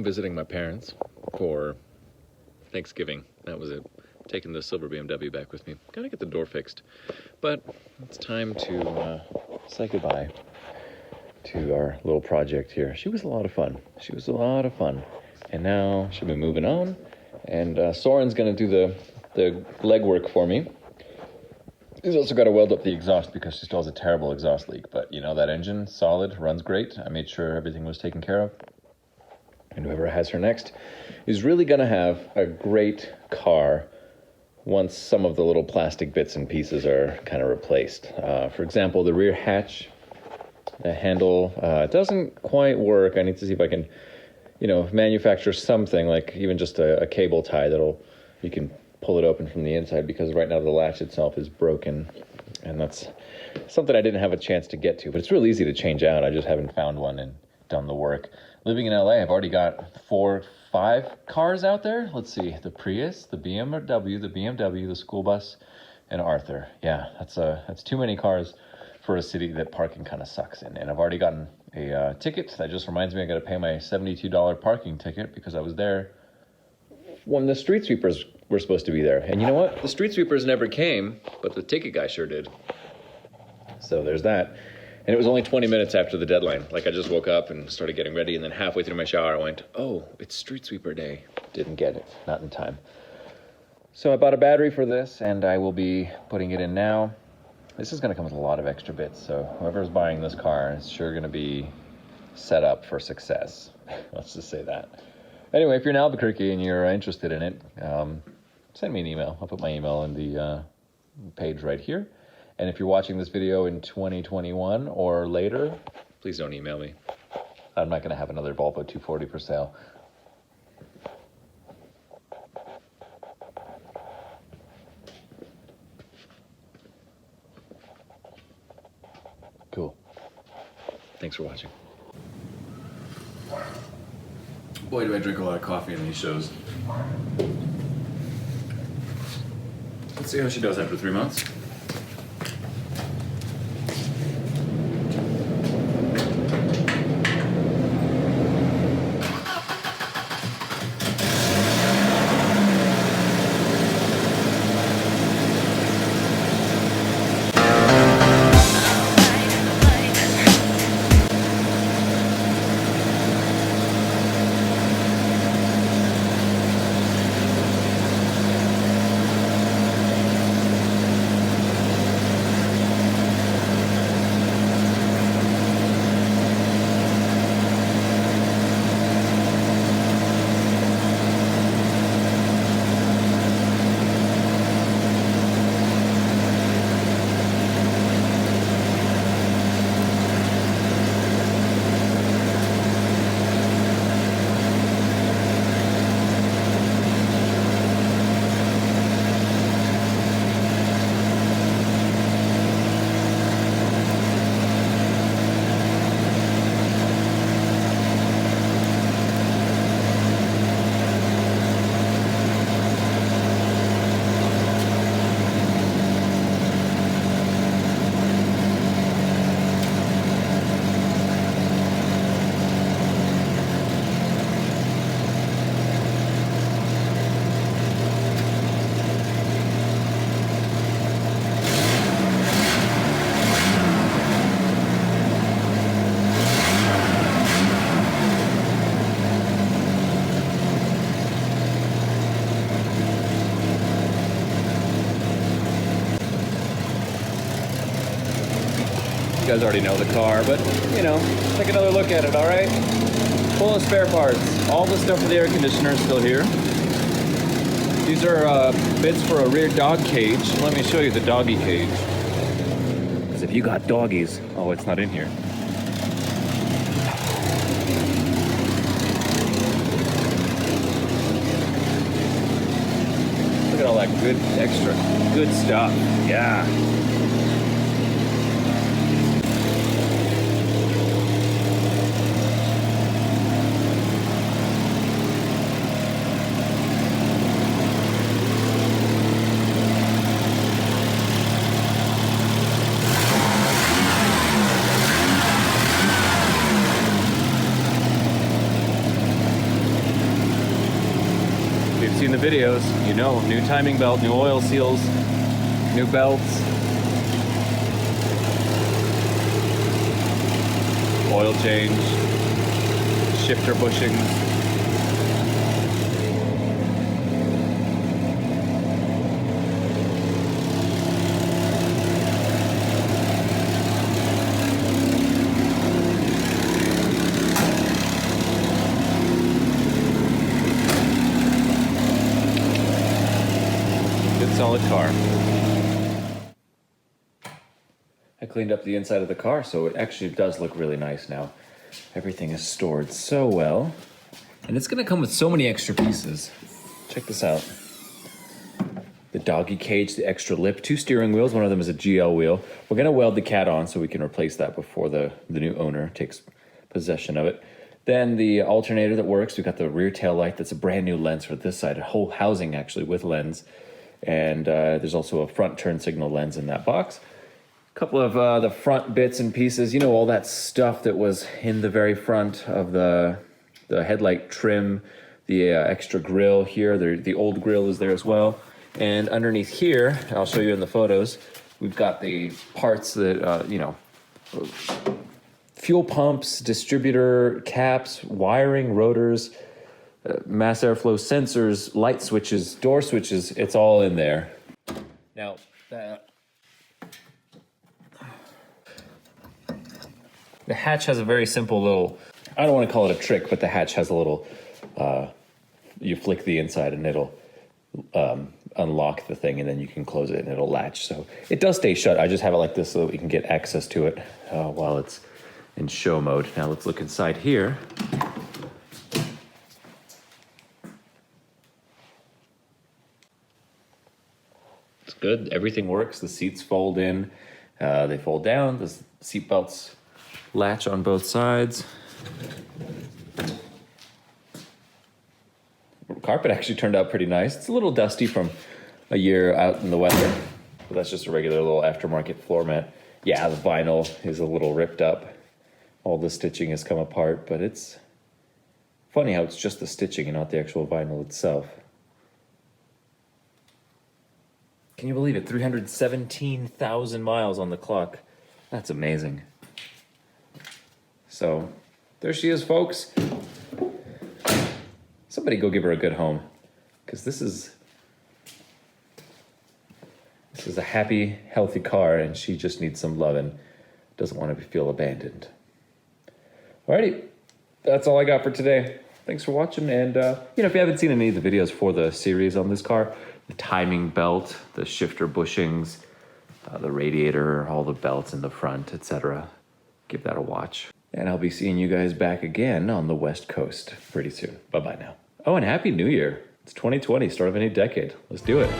home visiting my parents for Thanksgiving. That was it. Taking the silver BMW back with me. Gotta get the door fixed. But it's time to say goodbye to our little project here. She was a lot of fun. And now she'll be moving on. And Soren's gonna do the legwork for me. He's also got to weld up the exhaust because she still has a terrible exhaust leak. But you know, that engine, solid, runs great. I made sure everything was taken care of. And whoever has her next is really going to have a great car once some of the little plastic bits and pieces are kind of replaced. For example, the rear hatch, the handle doesn't quite work. I need to see if I can, manufacture something like even just a cable tie you can pull it open from the inside, because right now the latch itself is broken, and that's something I didn't have a chance to get to, but it's real easy to change out. I just haven't found one and done the work. Living in LA, I've already got 5 cars out there. Let's see, the Prius, the BMW, the school bus, and Arthur. Yeah, that's too many cars for a city that parking kind of sucks in. And I've already gotten a ticket. That just reminds me I got to pay my $72 parking ticket because I was there when the street sweepers were supposed to be there. And you know what? The street sweepers never came, but the ticket guy sure did. So there's that. And it was only 20 minutes after the deadline. Like, I just woke up and started getting ready, and then halfway through my shower, I went, oh, it's street sweeper day. Didn't get it. Not in time. So I bought a battery for this, and I will be putting it in now. This is going to come with a lot of extra bits, so whoever's buying this car is sure going to be set up for success. Let's just say that. Anyway, if you're in Albuquerque and you're interested in it, send me an email. I'll put my email in the page right here. And if you're watching this video in 2021 or later, please don't email me. I'm not going to have another Volvo 240 for sale. Cool. Thanks for watching. Boy, do I drink a lot of coffee in these shows. Let's see how she does after 3 months. You guys already know the car, but take another look at it, all right? Full of spare parts. All the stuff for the air conditioner is still here. These are bits for a rear dog cage. Let me show you the doggy cage. Because if you got doggies, oh, it's not in here. Look at all that good extra, good stuff. Yeah. videos, you know, new timing belt, new oil seals, new belts, oil change, shifter bushings. Good solid car. I cleaned up the inside of the car, so it actually does look really nice now. Everything is stored so well. And it's gonna come with so many extra pieces. Check this out. The doggy cage, the extra lip, 2 steering wheels, one of them is a GL wheel. We're gonna weld the cat on so we can replace that before the new owner takes possession of it. Then the alternator that works, we've got the rear tail light that's a brand new lens for this side, a whole housing actually with lens. And there's also a front turn signal lens in that box. A couple of the front bits and pieces, you know, all that stuff that was in the very front of the headlight trim, the extra grille here, the old grille is there as well. And underneath here, I'll show you in the photos, we've got the parts that, you know, fuel pumps, distributor caps, wiring, rotors, mass airflow sensors, light switches, door switches, it's all in there. Now, the hatch has a very simple little, I don't want to call it a trick, but the hatch has a little, you flick the inside and it'll unlock the thing and then you can close it and it'll latch. So it does stay shut. I just have it like this so that we can get access to it while it's in show mode. Now let's look inside here. It's good. Everything works. The seats fold in. They fold down. The seat belts latch on both sides. The carpet actually turned out pretty nice. It's a little dusty from a year out in the weather, but that's just a regular little aftermarket floor mat. Yeah, the vinyl is a little ripped up. All the stitching has come apart, but it's funny how it's just the stitching and not the actual vinyl itself. Can you believe it? 317,000 miles on the clock. That's amazing. So, there she is, folks. Somebody go give her a good home, because this is a happy, healthy car, and she just needs some love and doesn't want to feel abandoned. Alrighty, that's all I got for today. Thanks for watching, and you know, if you haven't seen any of the videos for the series on this car, the timing belt, the shifter bushings, the radiator, all the belts in the front, etc., give that a watch. And I'll be seeing you guys back again on the West Coast pretty soon. Bye-bye now. Oh, and Happy New Year. It's 2020, start of a new decade. Let's do it.